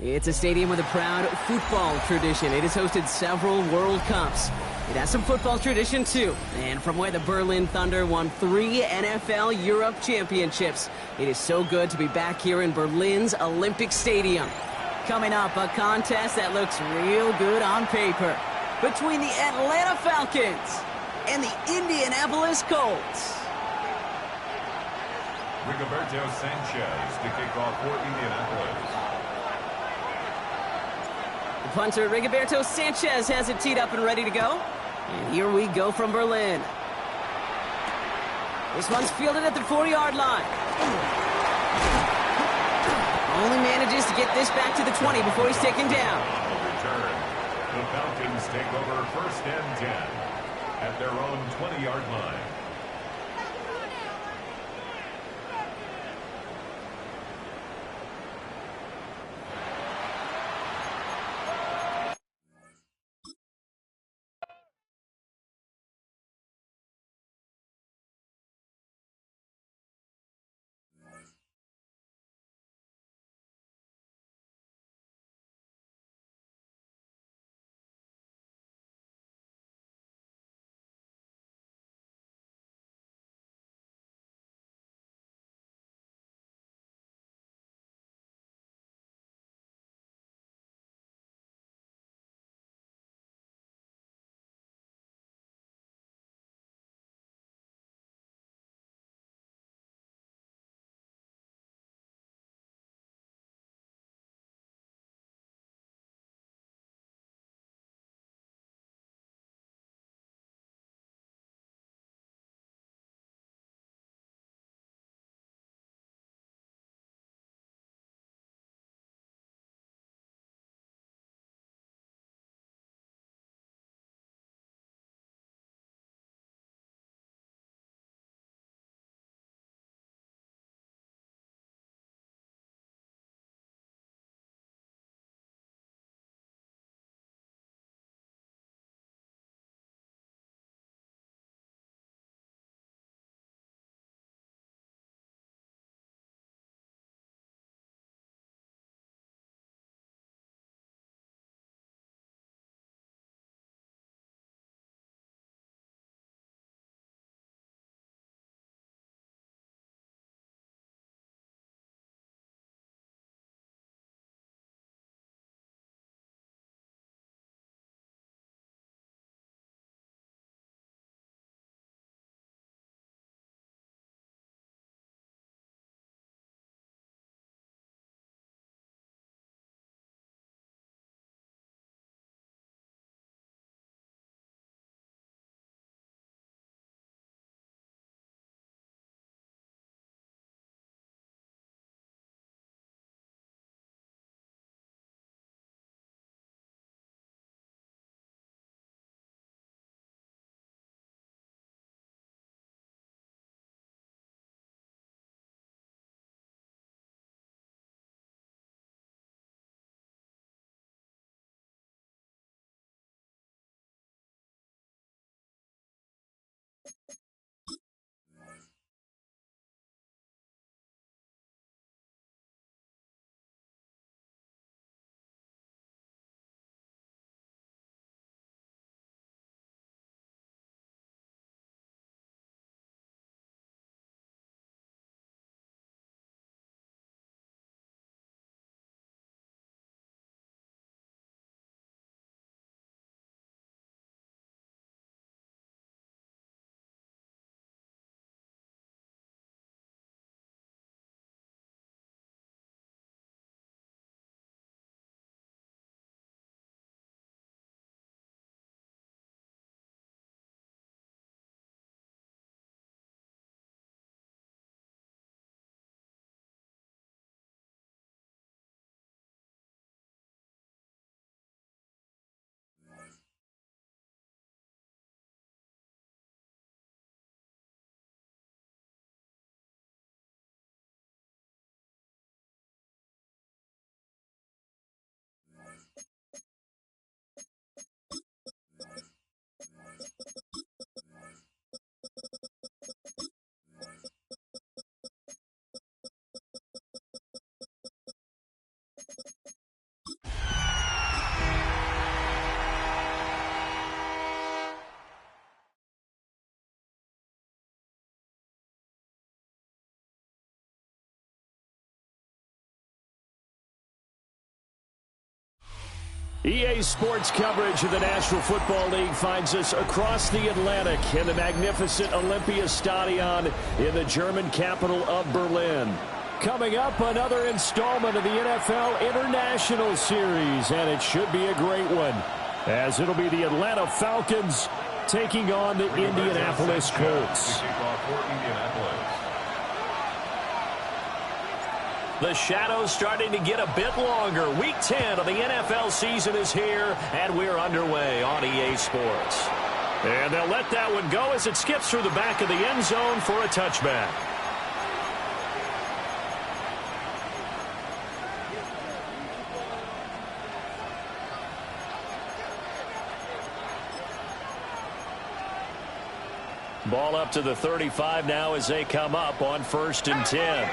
It's a stadium with a proud football tradition. It has hosted several World Cups. It has some football tradition, too. And from where the Berlin Thunder won 3 NFL Europe championships, it is so good to be back here in Berlin's Olympic Stadium. Coming up, a contest that looks real good on paper between the Atlanta Falcons and the Indianapolis Colts. Rigoberto Sanchez to kick off for Indianapolis. The punter, Rigoberto Sanchez, has it teed up and ready to go. And here we go from Berlin. This one's fielded at the 4-yard line. Only manages to get this back to the 20 before he's taken down. Return. The Falcons take over 1st and 10 at their own 20-yard line. EA Sports coverage of the National Football League finds us across the Atlantic in the magnificent Olympia Stadion in the German capital of Berlin. Coming up, another installment of the NFL International Series, and it should be a great one, as it'll be the Atlanta Falcons taking on the Indianapolis Colts. The shadows starting to get a bit longer. Week 10 of the NFL season is here, and we're underway on EA Sports. And they'll let that one go as it skips through the back of the end zone for a touchback. Ball up to the 35 now as they come up on 1st and 10.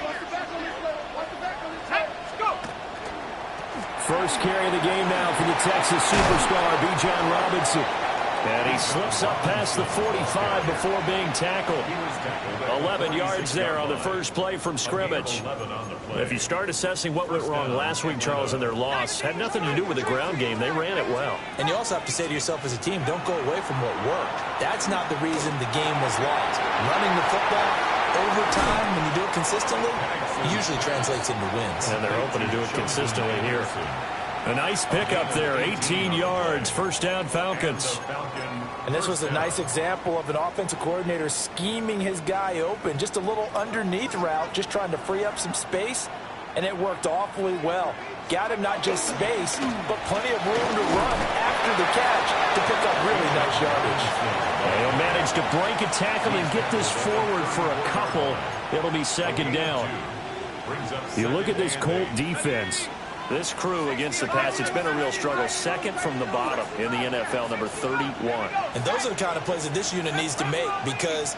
First carry of the game now for the Texas superstar, Bijan Robinson. And he slips up past the 45 before being tackled. 11 yards there on the first play from scrimmage. If you start assessing what went wrong last week, Charles, in their loss, had nothing to do with the ground game. They ran it well. And you also have to say to yourself as a team, don't go away from what worked. That's not the reason the game was lost. Running the football over time, when you do it consistently, it usually translates into wins. And they're hoping to do it consistently here. A nice pickup there, 18 yards, first down Falcons. And this was a nice example of an offensive coordinator scheming his guy open. Just a little underneath route, just trying to free up some space, and it worked awfully well. Got him not just space, but plenty of room to run after the catch to pick up really nice yardage. He'll manage to break a tackle and get this forward for a couple. It'll be second down. You look at this Colt defense. This crew against the pass, it's been a real struggle. Second from the bottom in the NFL, number 31. And those are the kind of plays that this unit needs to make, because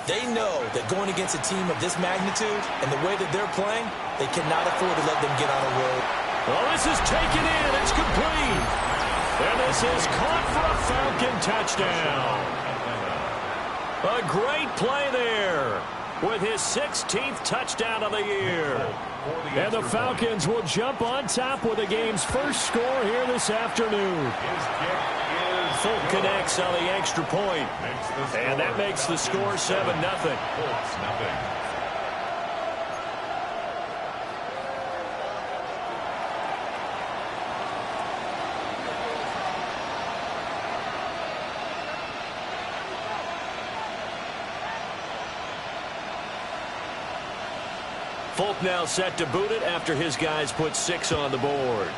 they know that going against a team of this magnitude and the way that they're playing, they cannot afford to let them get on a roll. Well, this is taken in. It's complete. And this is caught for a Falcon touchdown. A great play there with his 16th touchdown of the year. And the Falcons will jump on top with the game's first score here this afternoon. Folk connects on the extra point. And that makes the score 7-0. Folk now set to boot it after his guys put 6 on the board.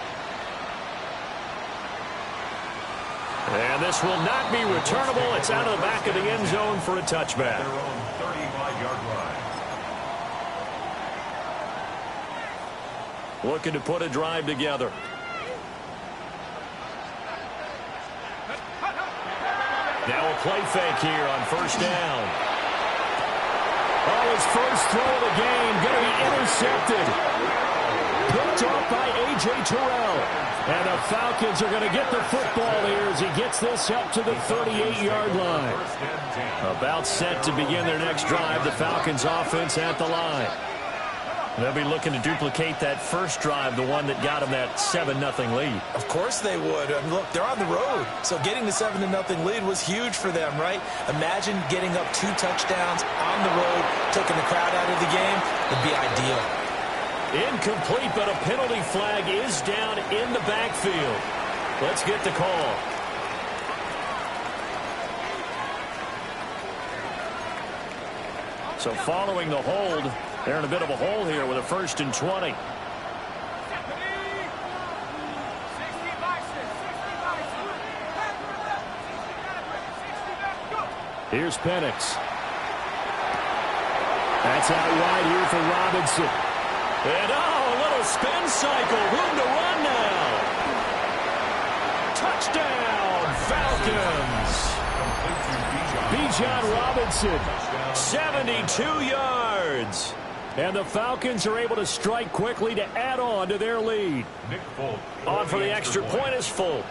And this will not be returnable. It's out of the back of the end zone for a touchback. Their own 35-yard line. Looking to put a drive together. Now a play fake here on first down. Oh, his first throw of the game going to be intercepted. Picked off by A.J. Terrell. And the Falcons are going to get the football here as he gets this up to the 38-yard line. About set to begin their next drive, the Falcons offense at the line. They'll be looking to duplicate that first drive, the one that got them that 7-0 lead. Of course they would. I mean, look, they're on the road. So getting the 7-0 lead was huge for them, right? Imagine getting up 2 touchdowns on the road, taking the crowd out of the game. Would be ideal. Incomplete, but a penalty flag is down in the backfield. Let's get the call. So following the hold, they're in a bit of a hole here with a 1st and 20. Here's Penix. That's out wide here for Robinson. And a little spin cycle. Room to run now. Touchdown, Falcons. Bijan Robinson, 72 yards. And the Falcons are able to strike quickly to add on to their lead. On for the extra point is Folk.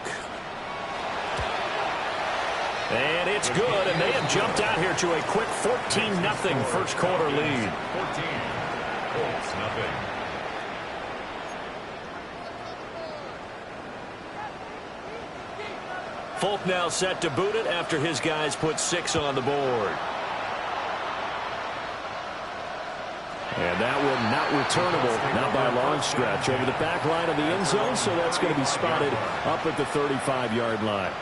And it's good, and they have jumped out here to a quick 14-0 first quarter lead. 14, Colts, nothing. Folk now set to boot it after his guys put 6 on the board. And that one not returnable, not by a long stretch, over the back line of the end zone, so that's going to be spotted up at the 35-yard line.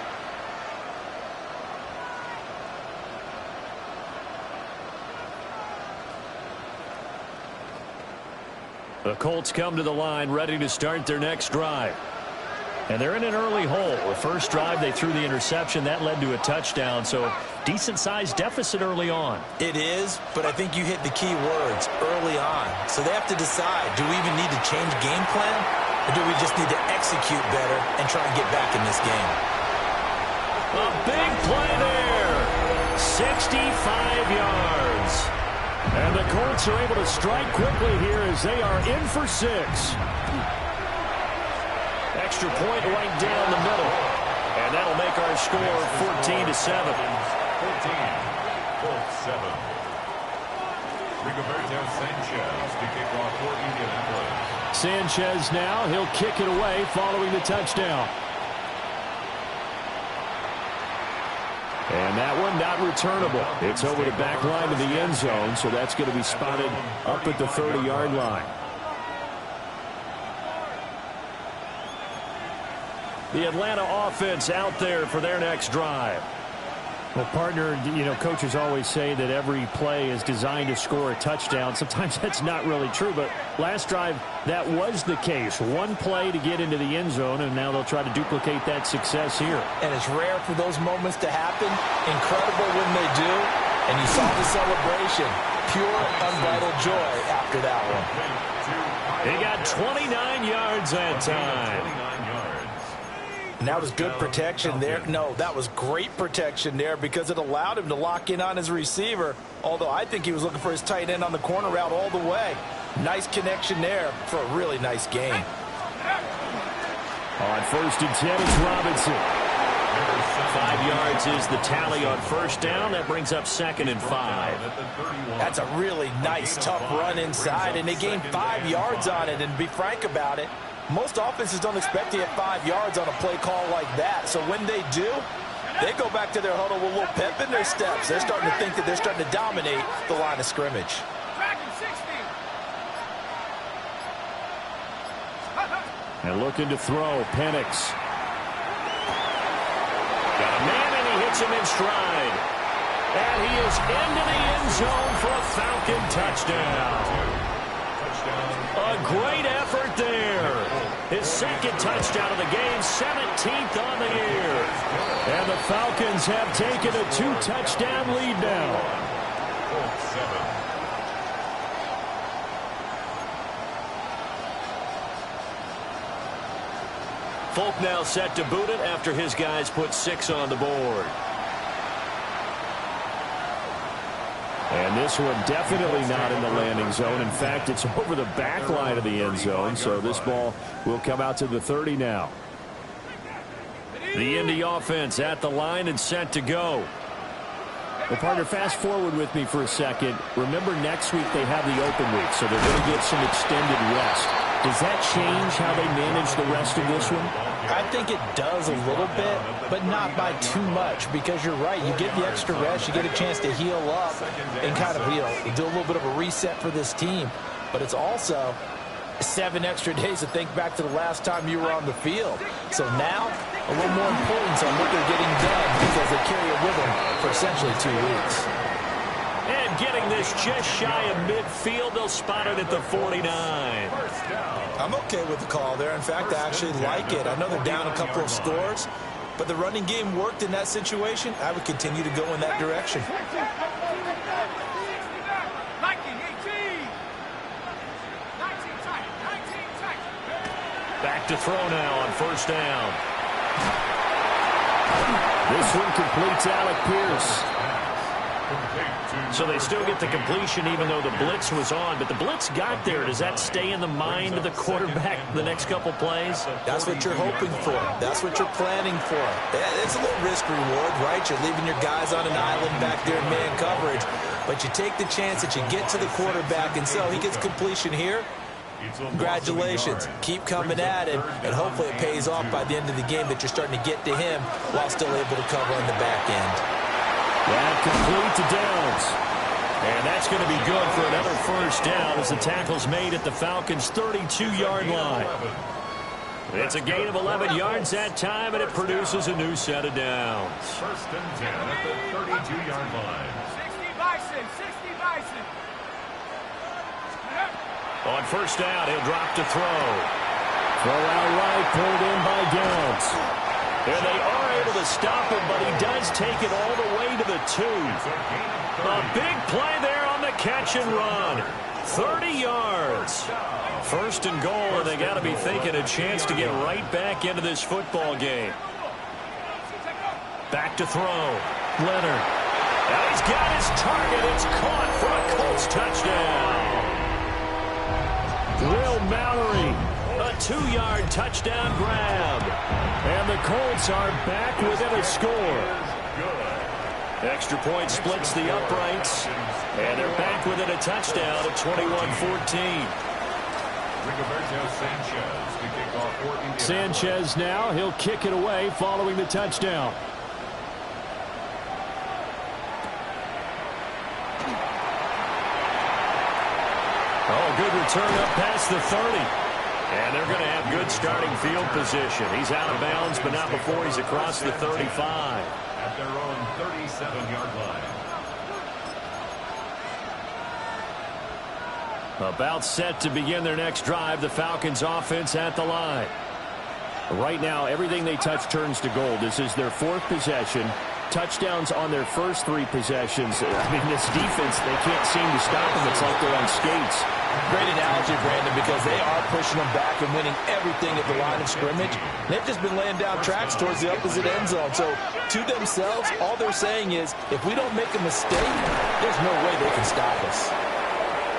The Colts come to the line ready to start their next drive. And they're in an early hole. The first drive, they threw the interception. That led to a touchdown, so decent-sized deficit early on. It is, but I think you hit the key words, early on. So they have to decide, do we even need to change game plan, or do we just need to execute better and try and get back in this game? A big play there. 65 yards. And the Colts are able to strike quickly here as they are in for 6. Extra point right down the middle. And that'll make our score 14-7. 14, Colts 7. Rigoberto Sanchez to kick off for Indianapolis. Sanchez now, he'll kick it away following the touchdown. And that one not returnable. It's over the back line of the end zone, so that's going to be spotted up at the 30-yard line. The Atlanta offense out there for their next drive. Well, partner, you know, coaches always say that every play is designed to score a touchdown. Sometimes that's not really true, but last drive, that was the case. One play to get into the end zone, and now they'll try to duplicate that success here. And it's rare for those moments to happen. Incredible when they do. And you saw the celebration. Pure, unbridled joy after that one. He got 29 yards that time. And that was good protection there. No, that was great protection there because it allowed him to lock in on his receiver, although I think he was looking for his tight end on the corner route all the way. Nice connection there for a really nice game. On 1st and 10, it's Robinson. 5 yards is the tally on first down. That brings up 2nd and 5. That's a really nice, tough run inside, and they gained 5 yards on it. And to be frank about it, most offenses don't expect to get 5 yards on a play call like that. So when they do, they go back to their huddle with a little pep in their steps. They're starting to think that they're starting to dominate the line of scrimmage. And looking to throw, Penix. Got a man, and he hits him in stride. And he is into the end zone for a Falcon touchdown. A great effort there. His 2nd touchdown of the game, 17th on the year. And the Falcons have taken a 2-touchdown lead now. Folk now set to boot it after his guys put 6 on the board. And this one definitely not in the landing zone. In fact, it's over the back line of the end zone, so this ball will come out to the 30 now. The Indy offense at the line and set to go. Well, partner, fast forward with me for a second. Remember, next week they have the open week, so they're going to get some extended rest. Does that change how they manage the rest of this one? I think it does a little bit, but not by too much, because you're right. You get the extra rest. You get a chance to heal up and kind of, do a little bit of a reset for this team. But it's also 7 extra days to think back to the last time you were on the field. So now, a little more importance on what they're getting done because they carry it with them for essentially 2 weeks. And getting this just shy of midfield, they'll spot it at the 49. I'm okay with the call there. In fact, I actually like it. I know they're down a couple of scores, but the running game worked in that situation. I would continue to go in that direction. Back to throw now on first down. This one completes Alec Pierce. So they still get the completion even though the blitz was on. But the blitz got there. Does that stay in the mind of the quarterback the next couple plays? That's what you're hoping for. That's what you're planning for. It's a little risk-reward, right? You're leaving your guys on an island back there in man coverage. But you take the chance that you get to the quarterback. And so he gets completion here. Congratulations. Keep coming at him, and hopefully it pays off by the end of the game that you're starting to get to him while still able to cover on the back end. That complete to Downs. And that's going to be good for another first down as the tackle's made at the Falcons' 32-yard line. It's a gain of 11 yards that time, and it produces a new set of downs. First and 10 at the 32-yard line. 60 Bison, 60 Bison. On first down, he'll drop to throw. Throw out right, pulled in by Downs. And they are able to stop him, but he does take it all the way to the 2. A big play there on the catch and run. 30 yards. First and goal, and they got to be thinking a chance to get right back into this football game. Back to throw. Leonard. Now he's got his target. It's caught for a Colts touchdown. Will Mallory, a 2-yard touchdown grab. And the Colts are back within a score. Extra point splits the uprights. And they're back within a touchdown at 21-14. Sanchez now, he'll kick it away following the touchdown. Oh, good return up past the 30. And they're going to have good starting field position. He's out of bounds, but not before he's across the 35. At their own 37-yard line. About set to begin their next drive, the Falcons offense at the line. Right now, everything they touch turns to gold. This is their 4th possession. Touchdowns on their first 3 possessions. I mean, this defense, they can't seem to stop them. It's like they're on skates. Great analogy, Brandon, because they are pushing them back and winning everything at the line of scrimmage. They've just been laying down tracks towards the opposite end zone. So, to themselves, all they're saying is, if we don't make a mistake, there's no way they can stop us.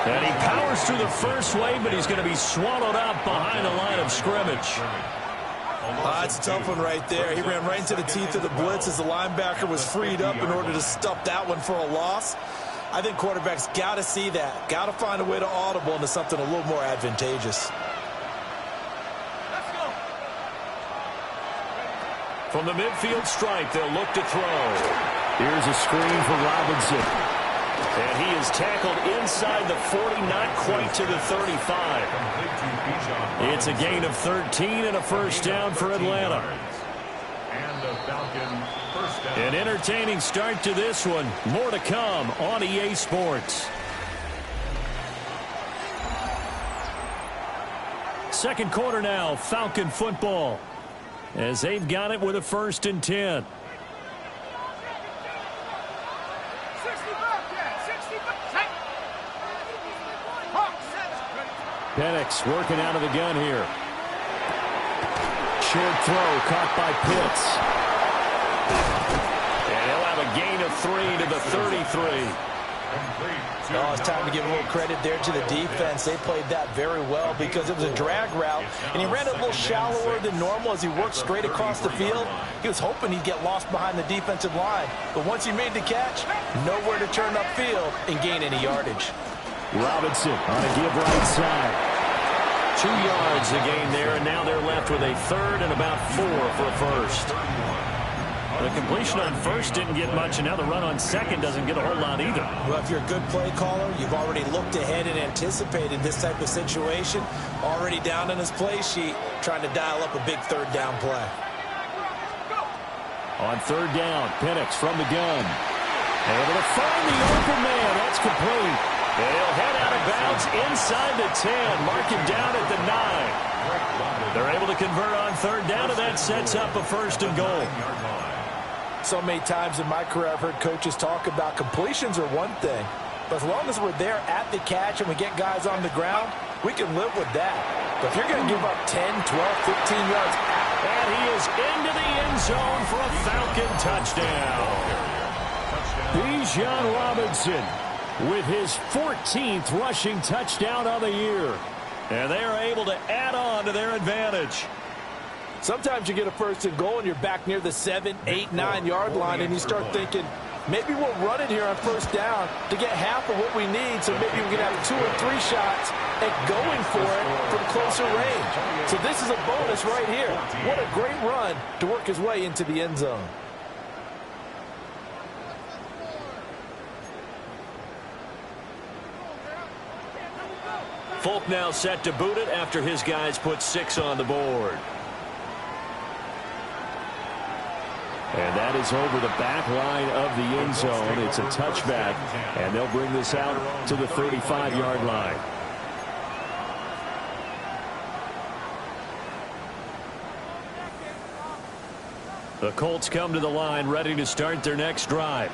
And he powers through the first wave, but he's going to be swallowed up behind the line of scrimmage. That's a tough one right there. He ran right into the teeth of the blitz as the linebacker was freed up in order to stop that one for a loss. I think quarterbacks got to see that. Got to find a way to audible into something a little more advantageous. Let's go. From the midfield stripe, they'll look to throw. Here's a screen for Robinson. And he is tackled inside the 40, not quite to the 35. It's a gain of 13 and a first down for Atlanta. An entertaining start to this one. More to come on EA Sports. Second quarter now, Falcon football. As they've got it with a 1st and 10. Penix working out of the gun here. Short throw caught by Pitts. And he'll have a gain of 3 to the 33. Oh, it's time to give a little credit there to the defense. They played that very well because it was a drag route, and he ran a little shallower than normal as he worked straight across the field. He was hoping he'd get lost behind the defensive line, but once he made the catch, nowhere to turn upfield and gain any yardage. Robinson on a give right side. 2 yards a gain there, and now they're left with a 3rd and about 4 for a first. The completion on first didn't get much, and now the run on second doesn't get a whole lot either. Well, if you're a good play caller, you've already looked ahead and anticipated this type of situation. Already down in his play sheet, trying to dial up a big 3rd down play. On 3rd down, Penix from the gun. Able to find the open man. That's complete. And he'll head out of bounds inside the 10. Mark him down at the 9. They're able to convert on 3rd down, and that sets up a 1st and goal. So many times in my career I've heard coaches talk about completions are one thing, but as long as we're there at the catch and we get guys on the ground, we can live with that. But if you're going to give up 10, 12, 15 yards, and he is into the end zone for a Falcon touchdown. Bijan Robinson with his 14th rushing touchdown of the year. And they are able to add on to their advantage. Sometimes you get a 1st and goal and you're back near the 7, 8, 9 yard line and you start thinking, maybe we'll run it here on first down to get half of what we need, so maybe we can have 2 or 3 shots at going for it from closer range. So this is a bonus right here. What a great run to work his way into the end zone. Folk now set to boot it after his guys put 6 on the board. And that is over the back line of the end zone. It's a touchback, and they'll bring this out to the 35-yard line. The Colts come to the line ready to start their next drive.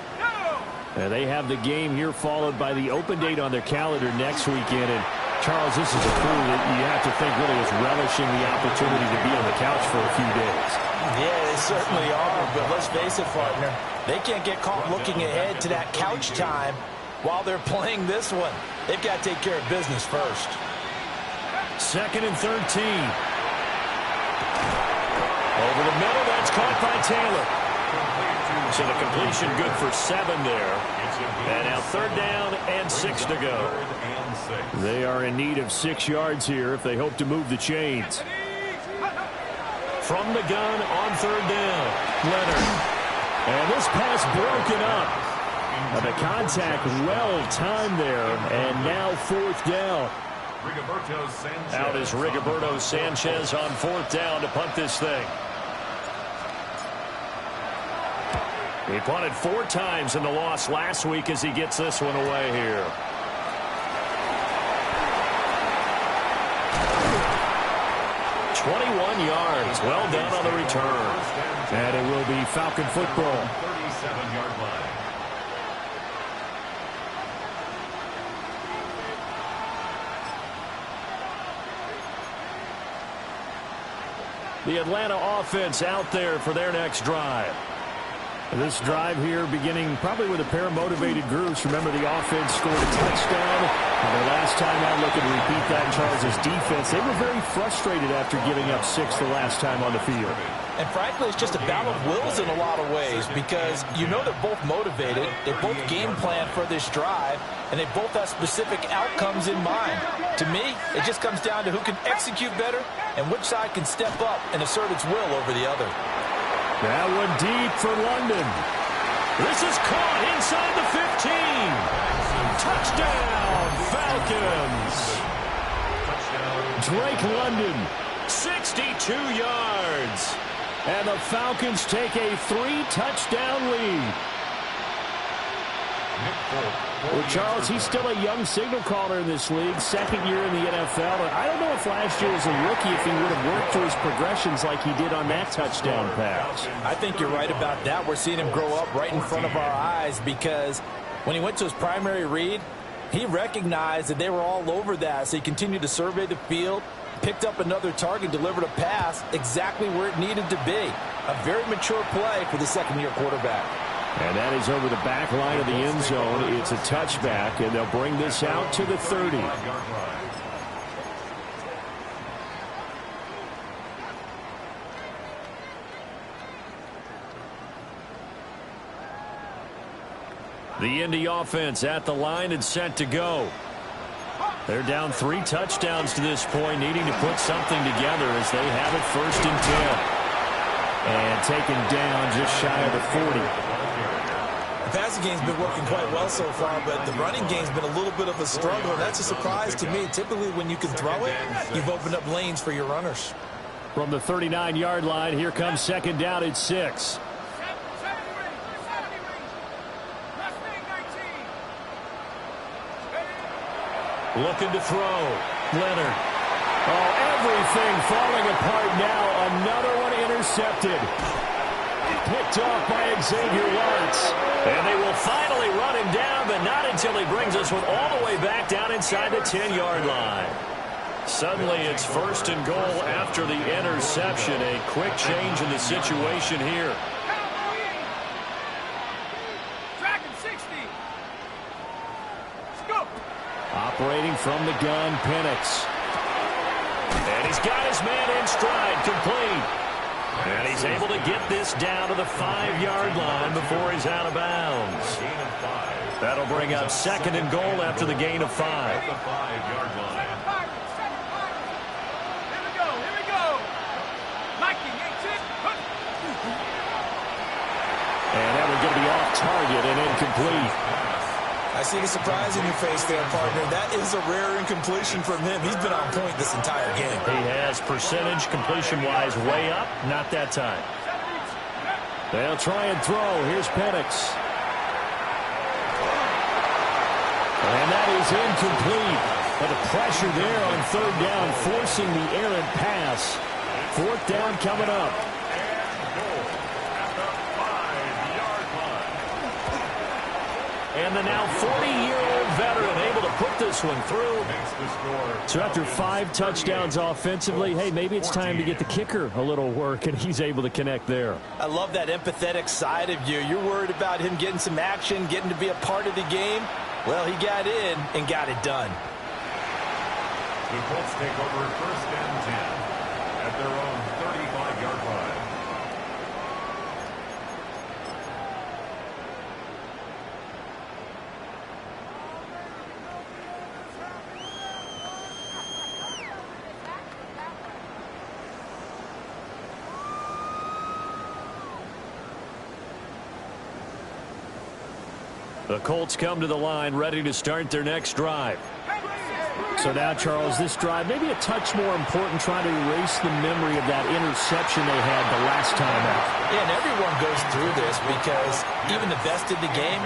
And they have the game here followed by the open date on their calendar next weekend. And Charles, this is a crew that you have to think really is relishing the opportunity to be on the couch for a few days. Yeah, they certainly are, but let's face it, partner. They can't get caught looking ahead to that couch time while they're playing this one. They've got to take care of business first. 2nd and 13. Over the middle, that's caught by Taylor. So the completion good for 7 there. And now 3rd down and 6 to go. They are in need of 6 yards here if they hope to move the chains. From the gun on 3rd down, Leonard. And this pass broken up. And the contact well timed there. And now 4th down. Out is Rigoberto Sanchez on 4th down to punt this thing. He punted 4 times in the loss last week as he gets this one away here. .21 yards. Well done on the return. And it will be Falcon football. 37-yard line. The Atlanta offense out there for their next drive. This drive here beginning probably with a pair of motivated groups. Remember, the offense scored a touchdown. And their last time out, looking to repeat that in Charles' defense. They were very frustrated after giving up 6 the last time on the field. And frankly, it's just a battle of wills in a lot of ways because you know they're both motivated. They both game plan for this drive, and they both have specific outcomes in mind. To me, it just comes down to who can execute better and which side can step up and assert its will over the other. That one deep for London. This is caught inside the 15. Touchdown, Falcons. Drake London, 62 yards. And the Falcons take a 3-touchdown lead. Well, Charles, he's still a young signal caller in this league, 2nd year in the NFL. And I don't know if last year as a rookie if he would have worked through his progressions like he did on that touchdown pass. I think you're right about that. We're seeing him grow up right in front of our eyes because when he went to his primary read, he recognized that they were all over that. So he continued to survey the field, picked up another target, delivered a pass exactly where it needed to be. A very mature play for the 2nd-year quarterback. And that is over the back line of the end zone. It's a touchback, and they'll bring this out to the 30. The Indy offense at the line and set to go. They're down 3 touchdowns to this point, needing to put something together as they have it 1st and 10. And taken down just shy of the 40. The passing game's been working quite well so far, but the running game's been a little bit of a struggle. That's a surprise to me. Typically, when you can throw it, you've opened up lanes for your runners. From the 39-yard line, here comes 2nd down at 6. Looking to throw. Leonard. Oh, everything falling apart now. Another one intercepted. Picked off by Xavier Lawrence. And they will finally run him down, but not until he brings us all the way back down inside the 10-yard line. Suddenly it's 1st and goal after the interception. A quick change in the situation here. Operating from the gun, Penix. And he's got his man in stride, complete. And he's able to get this down to the 5-yard line before he's out of bounds. That'll bring up 2nd and goal after the gain of 5. At the 5-yard line. Here we go. Mikey, And that one's going to be off target and incomplete. I see the surprise in your face there, partner. That is a rare incompletion from him. He's been on point this entire game. He has percentage completion-wise way up. Not that time. They'll try and throw. Here's Penix. And that is incomplete. But the pressure there on 3rd down, forcing the errant pass. 4th down coming up. And the now 40-year-old veteran able to put this one through. So after 5 touchdowns offensively, hey, maybe it's time to get the kicker a little work, and he's able to connect there. I love that empathetic side of you. You're worried about him getting some action, getting to be a part of the game. Well, he got in and got it done. The Colts take over 1st and 10 at their own 35-yard line. The Colts come to the line ready to start their next drive. So now, Charles, this drive maybe a touch more important, trying to erase the memory of that interception they had the last time out. Yeah, and everyone goes through this because even the best in the game,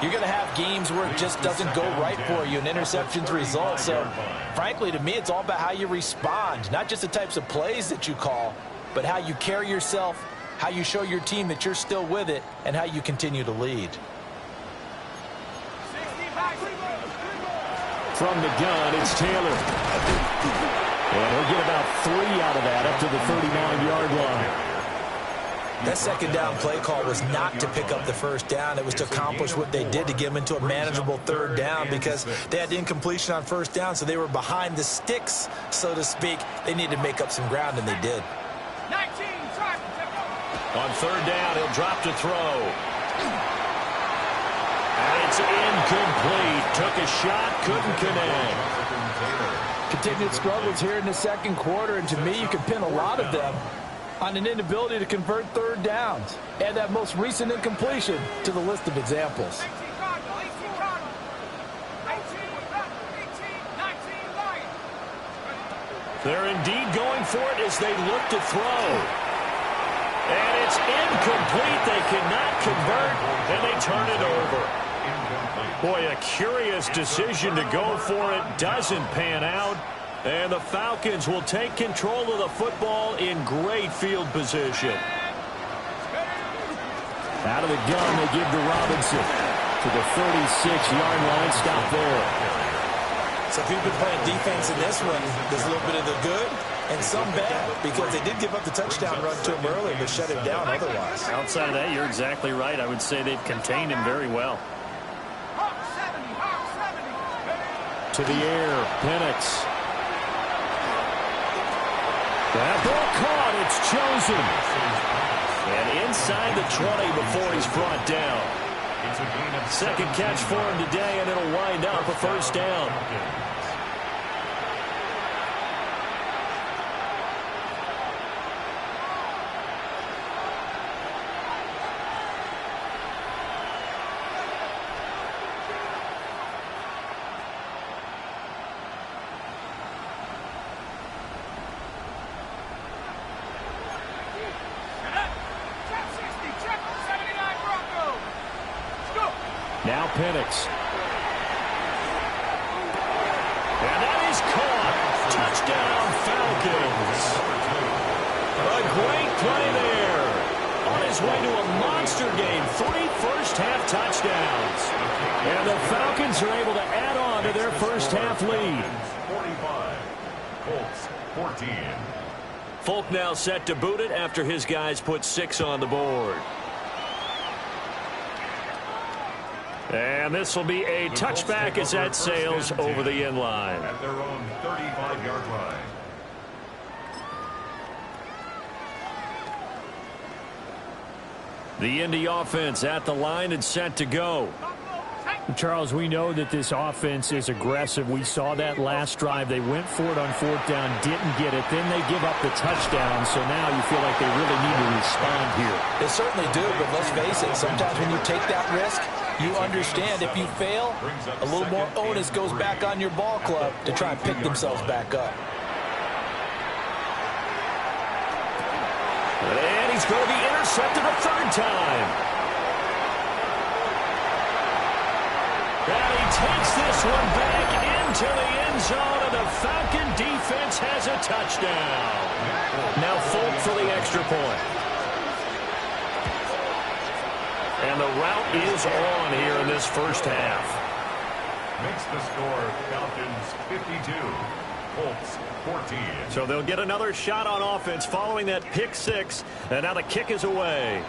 you're going to have games where it just doesn't go right for you, and interceptions result. So, frankly, to me, it's all about how you respond, not just the types of plays that you call, but how you carry yourself, how you show your team that you're still with it, and how you continue to lead. From the gun, it's Taylor. And he'll get about 3 out of that up to the 39-yard line. That 2nd down play call was not to pick up the 1st down. It was to accomplish what they did to get them into a manageable 3rd down because they had incompletion on 1st down, so they were behind the sticks, so to speak. They needed to make up some ground, and they did. On 3rd down, he'll drop to throw. And it's incomplete. Took a shot, couldn't connect. Continued struggles here in the 2nd quarter, and to me, you can pin a lot of them on an inability to convert 3rd downs. Add that most recent incompletion to the list of examples. They're indeed going for it as they look to throw. And it's incomplete. They cannot convert, and they turn it over. Boy, a curious decision to go for it. Doesn't pan out. And the Falcons will take control of the football in great field position. Out of the gun, they give to Robinson to the 36-yard line. Stop there. So if you've been playing defense in this one, there's a little bit of the good and some bad, because they did give up the touchdown run to him earlier, but shut him down otherwise. Outside of that, you're exactly right. I would say they've contained him very well. To the air, Penix. That ball caught. It's chosen. And inside the 20 before he's brought down. 2nd catch for him today, and it'll wind up a 1st down. Now Penix. And that is caught. Touchdown, Falcons. A great play there. On his way to a monster game. 3 first-half touchdowns. And the Falcons are able to add on to their first-half lead. 45. Colts 14. Folk now set to boot it after his guys put 6 on the board. And this will be a touchback as that sails over the end line. At their own 35-yard line. The Indy offense at the line and set to go. Charles, we know that this offense is aggressive. We saw that last drive. They went for it on 4th down, didn't get it. Then they give up the touchdown. So now you feel like they really need to respond here. They certainly do, but let's face it, sometimes when you take that risk, you understand if you fail, a little more onus goes back on your ball club to try and pick themselves back up. And he's going to be intercepted a 3rd time. And he takes this one back into the end zone, and the Falcon defense has a touchdown. Now Folk for the extra point. And the route is on here in this first half. Makes the score Falcons 52, Colts 14. So they'll get another shot on offense following that pick 6, and now the kick is away.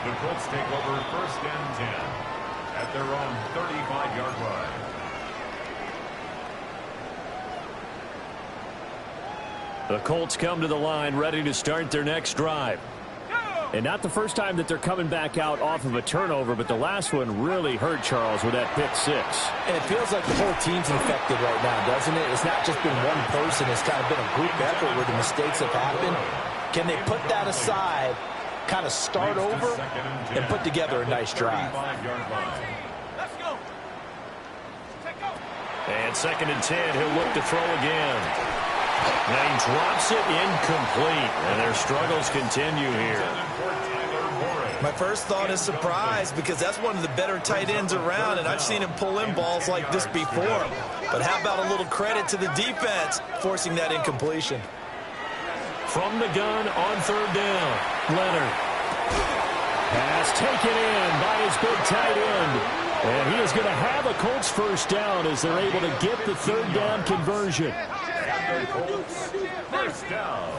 The Colts take over 1st and 10 at their own 35-yard line. The Colts come to the line ready to start their next drive. And not the first time that they're coming back out off of a turnover, but the last one really hurt Charles with that pick 6. And it feels like the whole team's infected right now, doesn't it? It's not just been one person. It's kind of been a group effort where the mistakes have happened. Can they put that aside, kind of start over, and put together a nice drive? Let's go. And 2nd and 10, he'll look to throw again. Now he drops it incomplete, and their struggles continue here. My first thought is surprise, because that's one of the better tight ends around, and I've seen him pull in balls like this before. But how about a little credit to the defense forcing that incompletion? From the gun on 3rd down, Leonard. Pass taken in by his big tight end. And he is going to have a Colts first down as they're able to get the 3rd down conversion. Colts first down.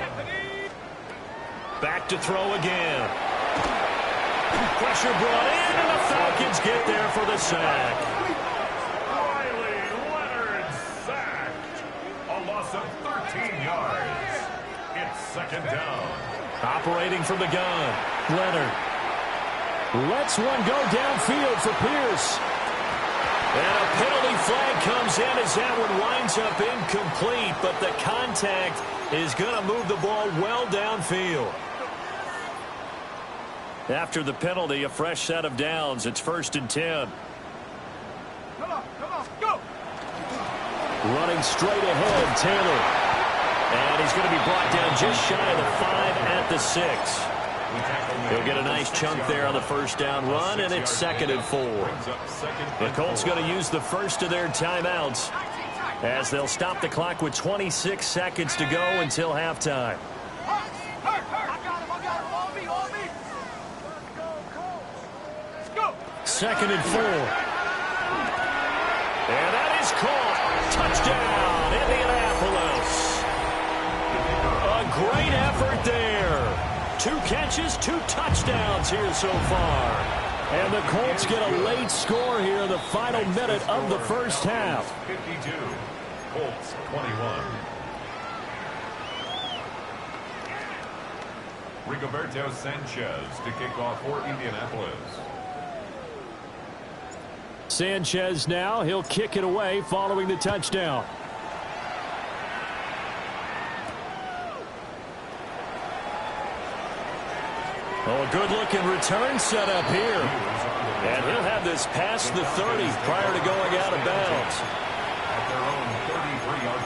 Back to throw again. Pressure brought in, and the Falcons get there for the sack. Riley Leonard sacked. A loss of 13 yards. It's 2nd down. Operating from the gun, Leonard. Lets one go downfield for Pierce. And a penalty flag comes in as that one winds up incomplete, but the contact is going to move the ball well downfield. After the penalty, a fresh set of downs. It's 1st and 10. Come on, go. Running straight ahead, Taylor. And he's going to be brought down just shy of the 5 at the 6. He'll get a nice chunk there on the first down run, and it's 2nd and 4. The Colts going to use the first of their timeouts as they'll stop the clock with 26 seconds to go until halftime. Second and 4. And that is caught. Touchdown, Indianapolis. A great effort there. 2 catches, 2 touchdowns here so far. And the Colts get a late score here in the final minute of the first half. 52, Colts 21. Rigoberto Sanchez to kick off for Indianapolis. Sanchez now, he'll kick it away following the touchdown. Oh, a good-looking return set up here. And he'll have this past the 30 prior to going out of bounds. At their own 33-yard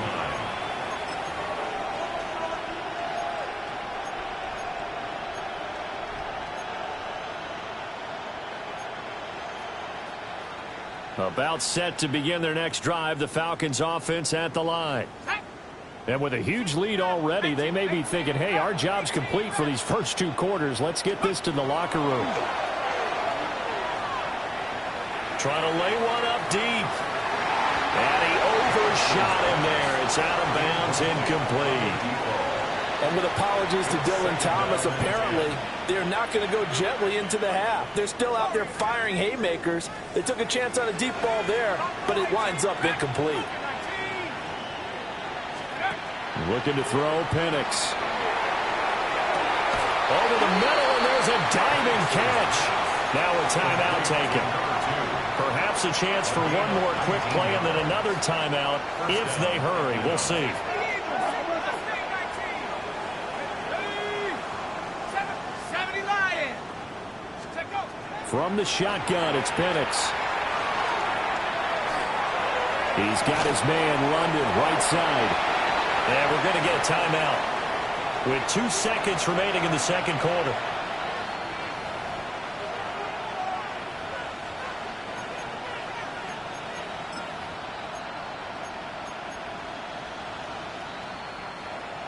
line. About set to begin their next drive, the Falcons offense at the line. And with a huge lead already, they may be thinking, hey, our job's complete for these first 2 quarters. Let's get this to the locker room. Trying to lay one up deep. And he overshot him there. It's out of bounds, incomplete. And with apologies to Dylan Thomas, apparently they're not going to go gently into the half. They're still out there firing haymakers. They took a chance on a deep ball there, but it winds up incomplete. Looking to throw, Penix. Over the middle, and there's a diving catch. Now a timeout taken. Perhaps a chance for one more quick play and then another timeout if they hurry. We'll see. From the shotgun, it's Penix. He's got his man, London, right side. And we're going to get a timeout with 2 seconds remaining in the second quarter.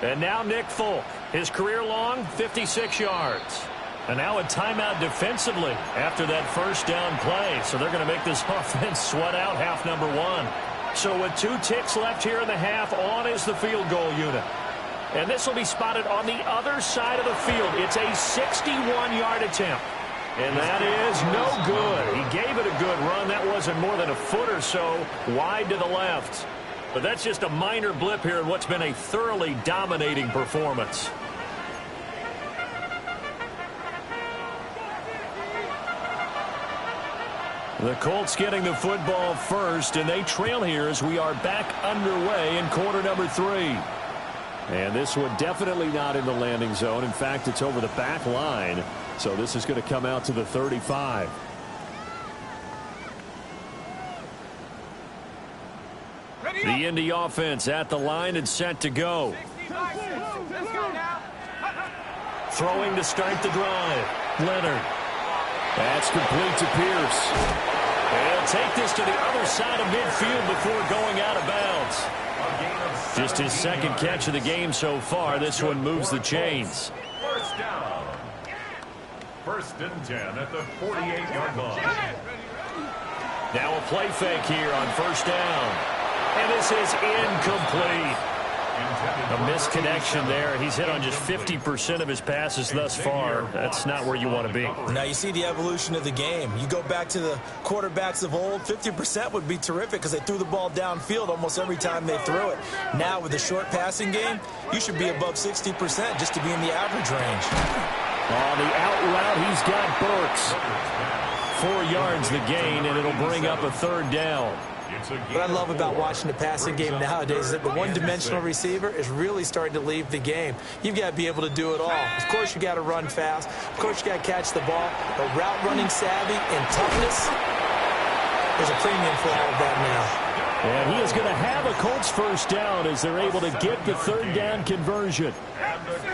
And now Nick Folk, his career-long 56 yards. And now a timeout defensively after that first down play. So they're going to make this offense sweat out half number one. So with 2 ticks left here in the half, on is the field goal unit. And this will be spotted on the other side of the field. It's a 61-yard attempt. And that is no good. He gave it a good run. That wasn't more than a foot or so wide to the left. But that's just a minor blip here in what's been a thoroughly dominating performance. The Colts getting the football first, and they trail here as we are back underway in quarter number 3. And this one definitely not in the landing zone. In fact, it's over the back line. So this is going to come out to the 35. The Indy offense at the line and set to go. Throwing to start the drive. Leonard. That's complete to Pierce. He'll take this to the other side of midfield before going out of bounds. Just his second catch of the game so far. This one moves the chains. First down. 1st and 10 at the 48-yard line. Now a play fake here on first down. And this is incomplete. A misconnection there. He's hit on just 50% of his passes thus far. That's not where you want to be. Now you see the evolution of the game. You go back to the quarterbacks of old, 50% would be terrific because they threw the ball downfield almost every time they threw it. Now with the short passing game, you should be above 60% just to be in the average range. On the out route, he's got Burks. 4 yards the gain, and it'll bring up a 3rd down. What I love about watching the passing game nowadays is that the one-dimensional receiver is really starting to leave the game. You've got to be able to do it all. Of course, you got to run fast. Of course, you got to catch the ball. But route running savvy and toughness, there's a premium for all of that now. And he is going to have a Colts first down as they're able to get the 3rd down conversion.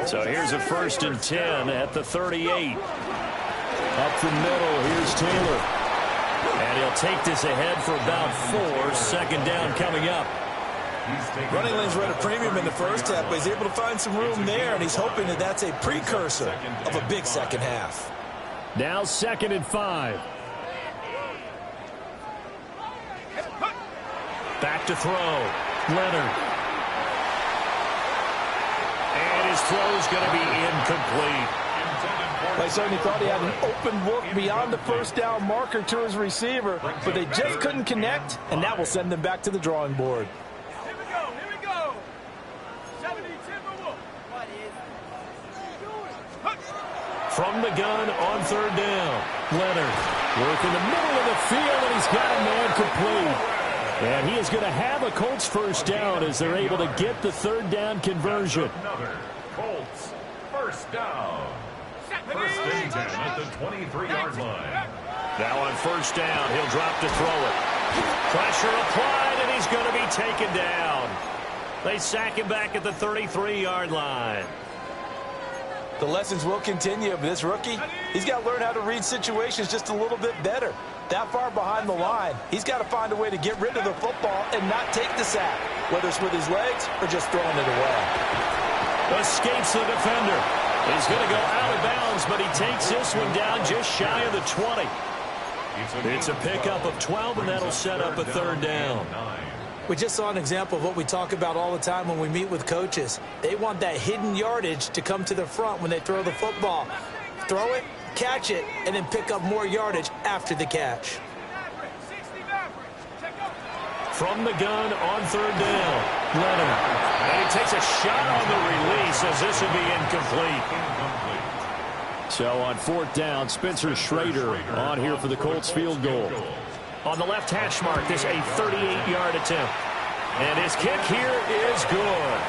So here's a 1st and 10 at the 38. Up the middle, here's Taylor. And he'll take this ahead for about 4. 2nd down coming up. Running lanes were at a premium in the first half, but he's able to find some room there, and he's hoping that that's a precursor of a big second half. Now 2nd and 5. Back to throw. Leonard. And his throw is going to be incomplete. I certainly thought he had an open look beyond the first down marker to his receiver, but they just couldn't connect, and that will send them back to the drawing board. Here we go. 70 Timberwolves. From the gun on 3rd down. Leonard working the middle of the field, and he's got a man complete. And he is going to have a Colts first down as they're able to get the 3rd down conversion. Another Colts first down. 1st and 10 at the 23-yard line. Now on first down, he'll drop to throw it. Pressure applied, and he's going to be taken down. They sack him back at the 33-yard line. The lessons will continue, but this rookie, he's got to learn how to read situations just a little bit better. That far behind the line, he's got to find a way to get rid of the football and not take the sack, whether it's with his legs or just throwing it away. Escapes the defender. He's going to go out of bounds, but he takes this one down just shy of the 20. It's a pickup of 12, and that'll set up a 3rd down. We just saw an example of what we talk about all the time when we meet with coaches. They want that hidden yardage to come to the front when they throw the football. Throw it, catch it, and then pick up more yardage after the catch. From the gun on 3rd down. Leonard. And he takes a shot on the release as this will be incomplete. So on 4th down, Spencer Schrader on here for the Colts field goal. On the left hash mark, this a 38-yard attempt. And his kick here is good.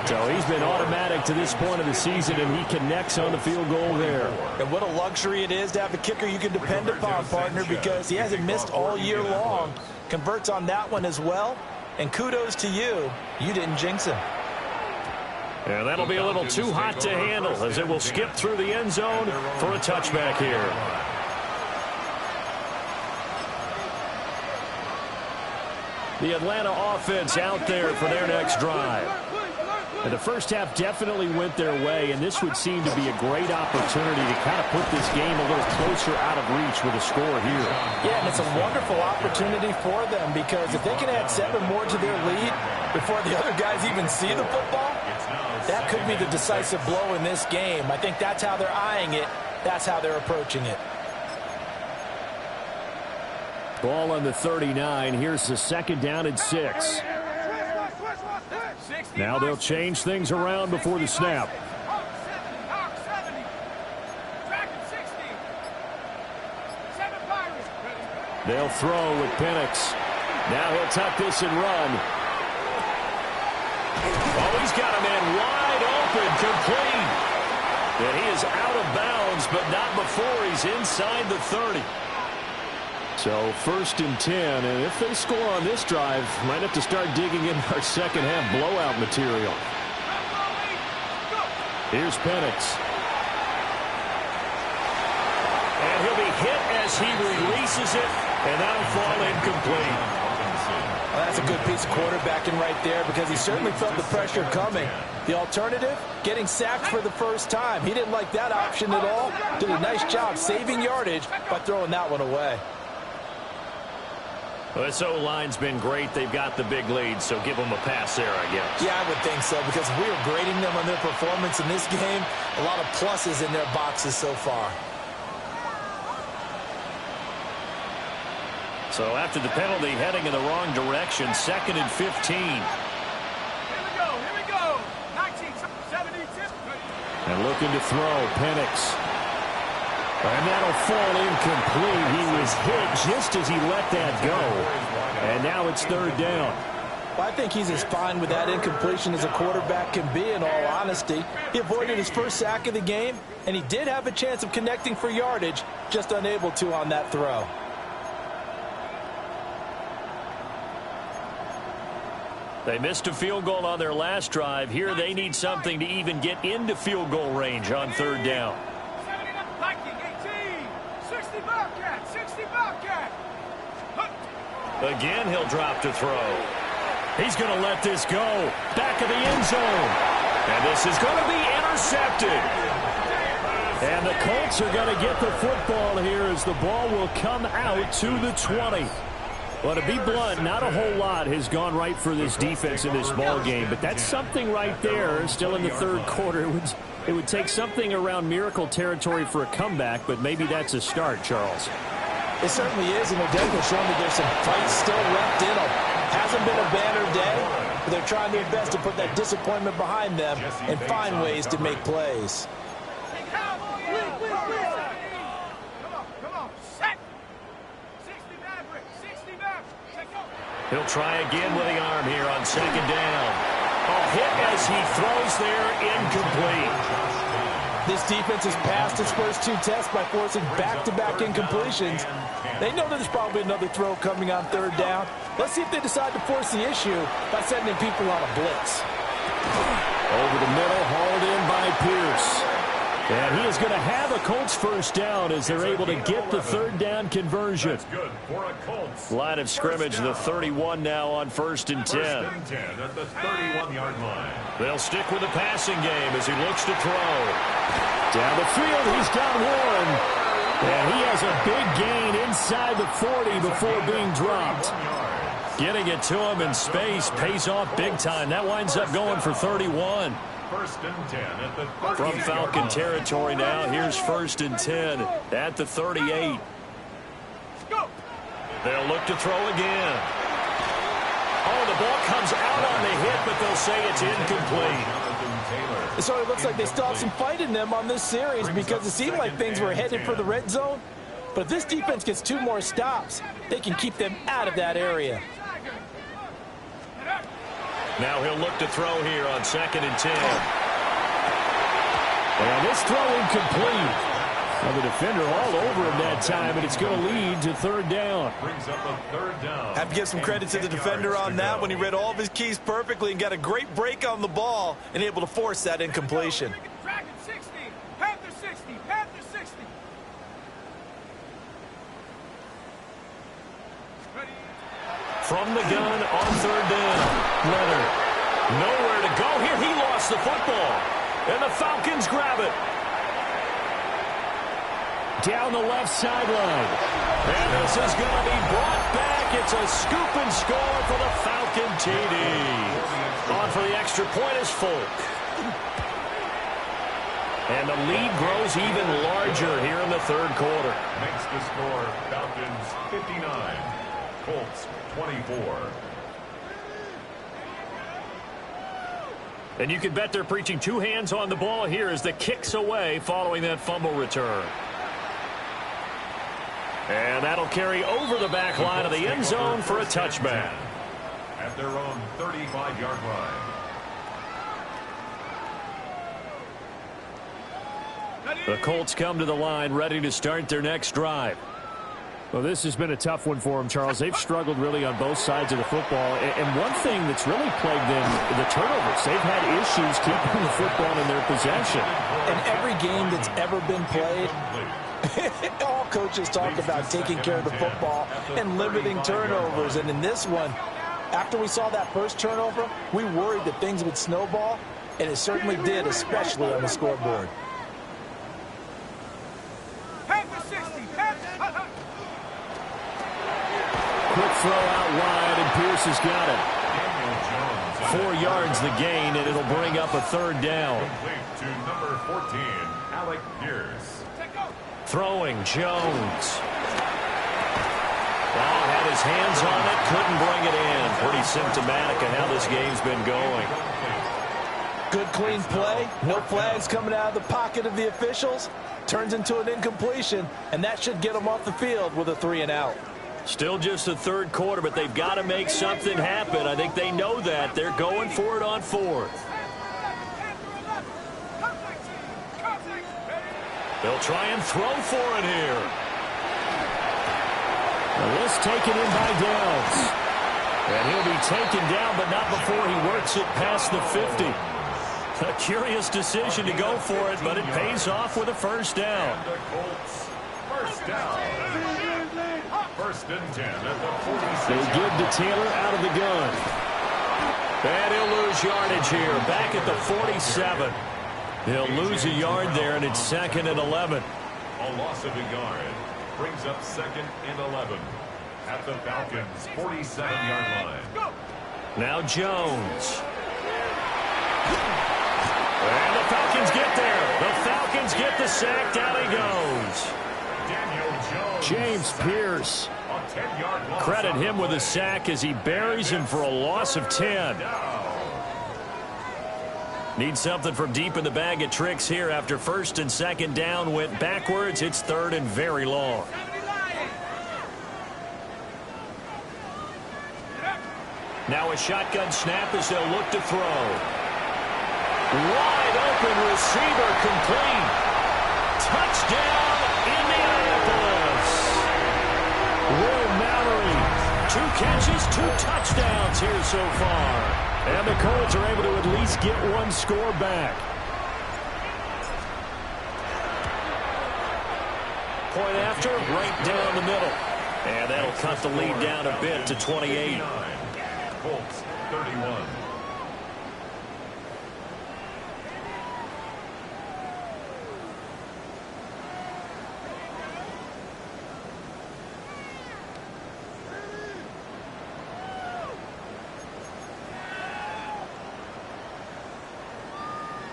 So he's been automatic to this point of the season, and he connects on the field goal there. And what a luxury it is to have a kicker you can depend upon, partner, because he hasn't missed all year long. Converts on that one as well. And kudos to you. You didn't jinx him. And that'll be a little too hot to handle as it will skip through the end zone for a touchback here. The Atlanta offense out there for their next drive. And the first half definitely went their way, and this would seem to be a great opportunity to kind of put this game a little closer out of reach with a score here. Yeah, and it's a wonderful opportunity for them because if they can add 7 more to their lead before the other guys even see the football, that could be the decisive blow in this game. I think that's how they're eyeing it. That's how they're approaching it. Ball on the 39. Here's the 2nd down and 6. Now they'll change things around before the snap. They'll throw with Penix. Now he'll tuck this and run. Oh, he's got a man wide open, complete. And he is out of bounds, but not before he's inside the 30. So 1st and 10, and if they score on this drive, might have to start digging in our second half blowout material. Here's Penix. And he'll be hit as he releases it, and that'll fall incomplete. Well, that's a good piece of quarterbacking right there because he certainly felt the pressure coming. The alternative, getting sacked for the first time. He didn't like that option at all. Did a nice job saving yardage by throwing that one away. Well, this O-line's been great. They've got the big lead, so give them a pass there, I guess. Yeah, I would think so, because we are grading them on their performance in this game. A lot of pluses in their boxes so far. So after the penalty, heading in the wrong direction, 2nd and 15. Here we go. 19, 72. And looking to throw, Penix. And that'll fall incomplete. He was hit just as he let that go. And now it's 3rd down. Well, I think he's as fine with that incompletion as a quarterback can be, in all honesty. He avoided his first sack of the game, and he did have a chance of connecting for yardage, just unable to on that throw. They missed a field goal on their last drive. Here they need something to even get into field goal range on 3rd down. 60 Bobcat, 60 Bobcat. Again, he'll drop to throw. He's going to let this go. Back of the end zone. And this is going to be intercepted. And the Colts are going to get the football here as the ball will come out to the 20. Well, to be blunt, not a whole lot has gone right for this defense in this ball game, but that's something right there. Still in the 3rd quarter, it would take something around miracle territory for a comeback, but maybe that's a start, Charles. It certainly is, and they're definitely showing that there's some fight still left in them. Hasn't been a banner day, but they're trying their best to put that disappointment behind them and find ways to make plays. He'll try again with the arm here on 2nd down. A hit as he throws there, incomplete. This defense has passed its first 2 tests by forcing back-to-back incompletions. They know there's probably another throw coming on 3rd down. Let's see if they decide to force the issue by sending people on a blitz. Over the middle, hauled in by Pierce. And he is going to have a Colts first down as they're able to get the 3rd down conversion. Line of scrimmage, the 31 now on 1st and 10. 1st and 10 at the 31-yard line. They'll stick with the passing game as he looks to throw. Down the field, he's got one. And he has a big gain inside the 40 before being dropped. Getting it to him in space pays off big time. That winds up going for 31. 1st and 10 at the 30. From Falcon territory now, here's 1st and 10 at the 38. They'll look to throw again. Oh, the ball comes out on the hit, but they'll say it's incomplete. It sort of looks like they still have some fight in them on this series because it seemed like things were headed for the red zone. But if this defense gets 2 more stops, they can keep them out of that area. Now he'll look to throw here on 2nd and 10. And this throw incomplete. Well, the defender all over him that time, and it's going to lead to 3rd down. Brings up a 3rd down. Have to give some credit to the defender on that when he read all of his keys perfectly and got a great break on the ball and able to force that incompletion. Dragon 60. Panther 60. Panther 60. From the gun on 3rd down. Leonard. Nowhere to go here. He lost the football. And the Falcons grab it. Down the left sideline. And this is going to be brought back. It's a scoop and score for the Falcon TD. On for the extra point is Folk. And the lead grows even larger here in the 3rd quarter. Makes the score Falcons 59, Colts 24. And you can bet they're preaching 2 hands on the ball here as the kick's away following that fumble return. And that'll carry over the back line of the end zone for a touchback. At their own 35-yard line. The Colts come to the line ready to start their next drive. Well, this has been a tough one for them, Charles. They've struggled really on both sides of the football. And one thing that's really plagued them, the turnovers. They've had issues keeping the football in their possession. In every game that's ever been played, all coaches talk about taking care of the football and limiting turnovers. And in this one, after we saw that first turnover, we worried that things would snowball, and it certainly did, especially on the scoreboard. Quick throw out wide, and Pierce has got it. 4 yards the gain, and it'll bring up a 3rd down. Complete to number 14, Alec Pierce. Throwing Jones. Oh, had his hands on it, couldn't bring it in. Pretty symptomatic of how this game's been going. Good clean play, no flags coming out of the pocket of the officials. Turns into an incompletion, and that should get them off the field with a 3 and out. Still just the 3rd quarter, but they've got to make something happen. I think they know that. They're going for it on 4th. They'll try and throw for it here. Now this taken in by Downs. And he'll be taken down, but not before he works it past the 50. A curious decision to go for it, but it pays off with a 1st down. And the Colts, 1st down. 1st and 10 at the 46. They give to Taylor out of the gun. And he'll lose yardage here, back at the 47. He'll lose a yard there, and it's 2nd and 11. A loss of a yard brings up 2nd and 11 at the Falcons' 47-yard line. Now Jones. And the Falcons get there. The Falcons get the sack. Down he goes. Daniel Jones. James Pierce. A 10-yard loss. Credit him with a sack as he buries him for a loss of 10. Need something from deep in the bag of tricks here after 1st and 2nd down went backwards. It's 3rd and very long. Now a shotgun snap as they'll look to throw. Wide open receiver complete. Touchdown, Indianapolis. Will Mallory. 2 catches, 2 touchdowns here so far. And the Colts are able to at least get 1 score back. Point after, right down the middle. And that'll cut the lead down a bit to 28. Colts 31.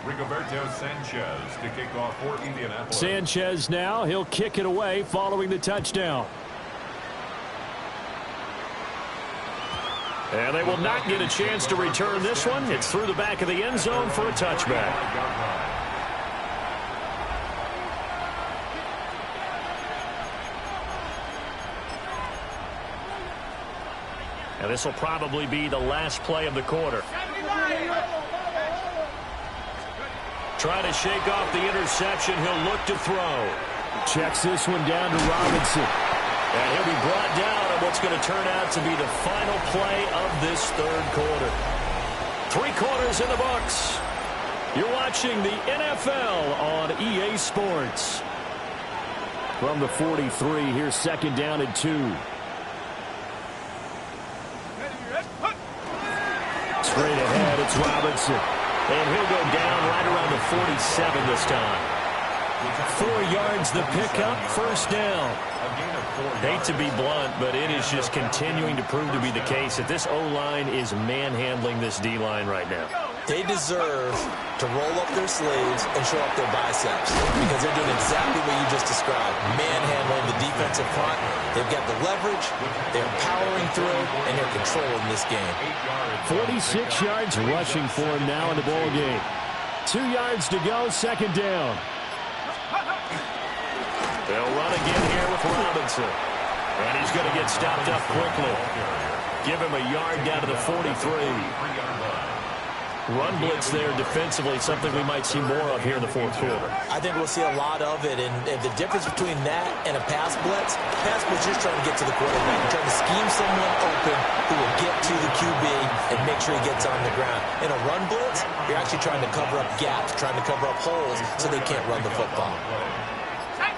Rigoberto Sanchez to kick off for Indianapolis. Sanchez now, he'll kick it away following the touchdown. And they will not get a chance to return this one. It's through the back of the end zone for a touchback. And this will probably be the last play of the quarter. Trying to shake off the interception. He'll look to throw. Checks this one down to Robinson. And he'll be brought down on what's going to turn out to be the final play of this third quarter. 3 quarters in the books. You're watching the NFL on EA Sports. From the 43, here's second down and 2. Straight ahead, it's Robinson. And he'll go down right around the 47 this time. 4 yards the pickup, first down. Hate to be blunt, but it is just continuing to prove to be the case that this O-line is manhandling this D-line right now. They deserve to roll up their sleeves and show up their biceps because they're doing exactly what you just described, manhandling the defensive front. They've got the leverage, they're powering through, and they're controlling this game. 46 yards rushing for him now in the ball game. 2 yards to go, second down. They'll run again here with Robinson. And he's going to get stopped up quickly. Give him a yard down to the 43. Run blitz there defensively, something we might see more of here in the fourth quarter. I think we'll see a lot of it, and the difference between that and a pass blitz is just trying to get to the quarterback. You're trying to scheme someone open who will get to the QB and make sure he gets on the ground. In a run blitz, you're actually trying to cover up gaps, trying to cover up holes so they can't run the football.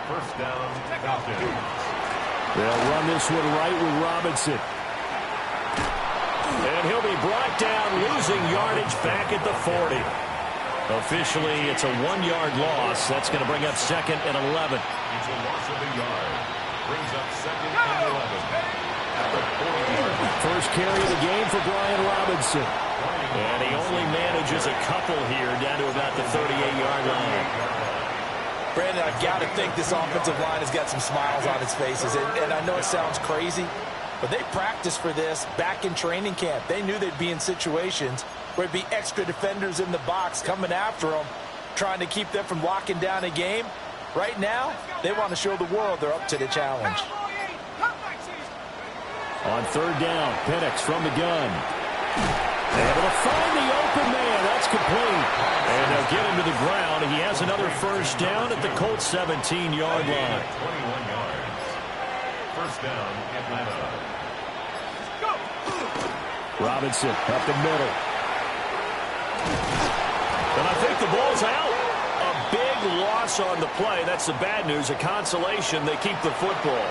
First down, Falcons. They'll run this one right with Robinson. And he'll be brought down, losing yardage back at the 40. Officially, it's a 1-yard loss. That's going to bring up second and 11. It's a loss of a yard. Brings up second and 11. At the 40-yard line. First carry of the game for Brian Robinson. And he only manages a couple here down to about the 38-yard line. Brandon, I've got to think this offensive line has got some smiles on its faces. And I know it sounds crazy, but they practiced for this back in training camp. They knew they'd be in situations where there'd be extra defenders in the box coming after them, trying to keep them from locking down a game. Right now, they want to show the world they're up to the challenge. On third down, Penix from the gun. Able to find the open man. That's complete. And they'll get him to the ground. He has another first down at the Colts 17-yard line. 21 yards. First down, Atlanta. Robinson up the middle. And I think the ball's out. A big loss on the play. That's the bad news. A consolation. They keep the football.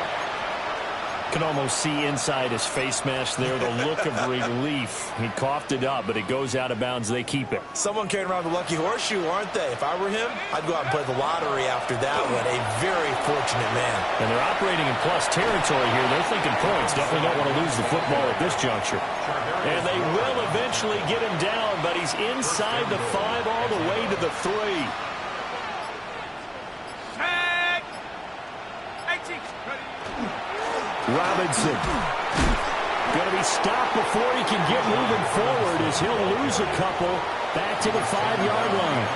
Can almost see inside his face mask there the look of relief. He coughed it up, but it goes out of bounds. They keep it. Someone carrying around the lucky horseshoe, aren't they? If I were him, I'd go out and play the lottery after that one. A very fortunate man. And they're operating in plus territory here. They're thinking points. Definitely don't want to lose the football at this juncture. And they will eventually get him down, but he's inside the 5 all the way to the 3. Robinson going to be stopped before he can get moving forward as he'll lose a couple back to the 5-yard line.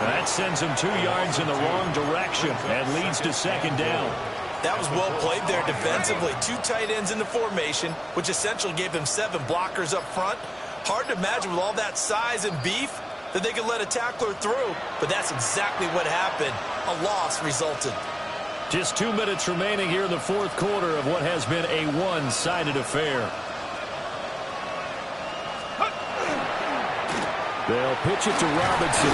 That sends him 2 yards in the wrong direction and leads to second down. That was well played there defensively. 2 tight ends in the formation, which essentially gave him 7 blockers up front. Hard to imagine with all that size and beef that they could let a tackler through, but that's exactly what happened. A loss resulted. Just 2 minutes remaining here in the fourth quarter of what has been a one-sided affair. They'll pitch it to Robinson.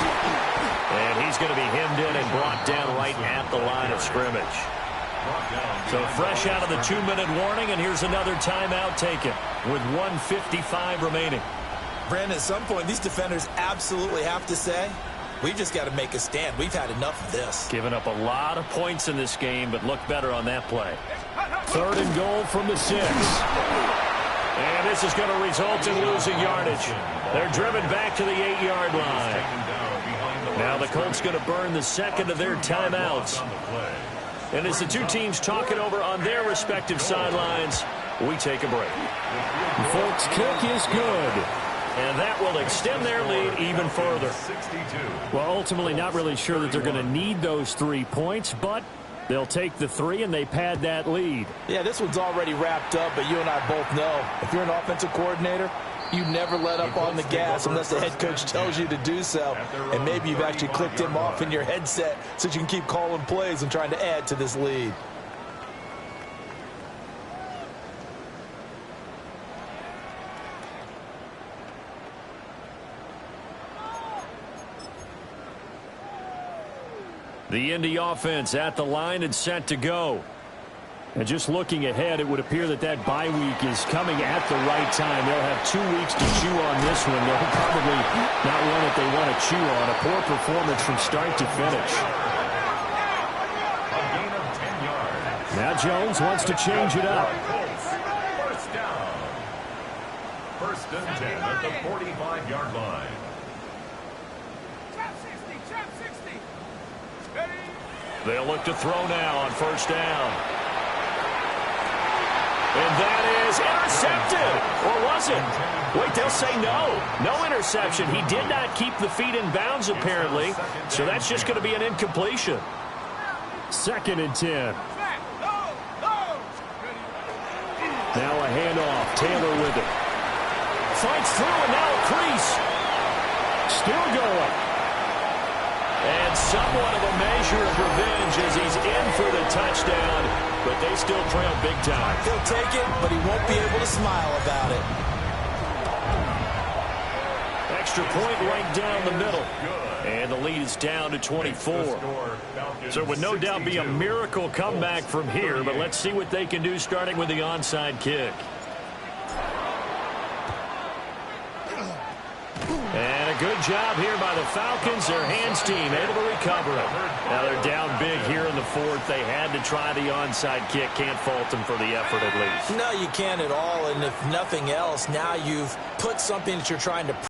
And he's going to be hemmed in and brought down right at the line of scrimmage. So fresh out of the 2-minute warning, and here's another timeout taken with 1:55 remaining. Brandon, at some point, these defenders absolutely have to say, we've just got to make a stand. We've had enough of this. Giving up a lot of points in this game, but look better on that play. Third and goal from the 6. And this is going to result in losing yardage. They're driven back to the 8-yard line. Now the Colts going to burn the second of their timeouts. And as the two teams talk it over on their respective sidelines, we take a break. Folks, kick is good. And that will extend their lead even further. Well, ultimately not really sure that they're going to need those 3 points, but they'll take the 3 and they pad that lead. Yeah, this one's already wrapped up, but you and I both know if you're an offensive coordinator, you never let up on the gas unless the head coach tells you to do so. And maybe you've actually clicked him off in your headset so you can keep calling plays and trying to add to this lead. The Indy offense at the line and set to go. And just looking ahead, it would appear that that bye week is coming at the right time. They'll have 2 weeks to chew on this one. They'll probably not one that they want to chew on. A poor performance from start to finish. A gain of 10 yards. Now Jones wants to change it up. First down. First and 10 at the 45-yard line. Trap 60, trap 60. Ready? They'll look to throw now on first down. And that is intercepted. Or was it? Wait, they'll say no. No interception. He did not keep the feet in bounds, apparently. So that's just going to be an incompletion. 2nd and 10. Trap. No, no. Ready? Now a handoff. Taylor with it. Fights through and now a crease. Still going. And somewhat of a measure of revenge as he's in for the touchdown, but they still trail big time. He'll take it, but he won't be able to smile about it. Extra point right down the middle. And the lead is down to 24. So it would no doubt be a miracle comeback from here, but let's see what they can do starting with the onside kick. And a good job here by the Falcons. Their hands team able to recover it. Now they're down big here in the 4th. They had to try the onside kick. Can't fault them for the effort at least. No, you can't at all. And if nothing else, now you've put something that you're trying to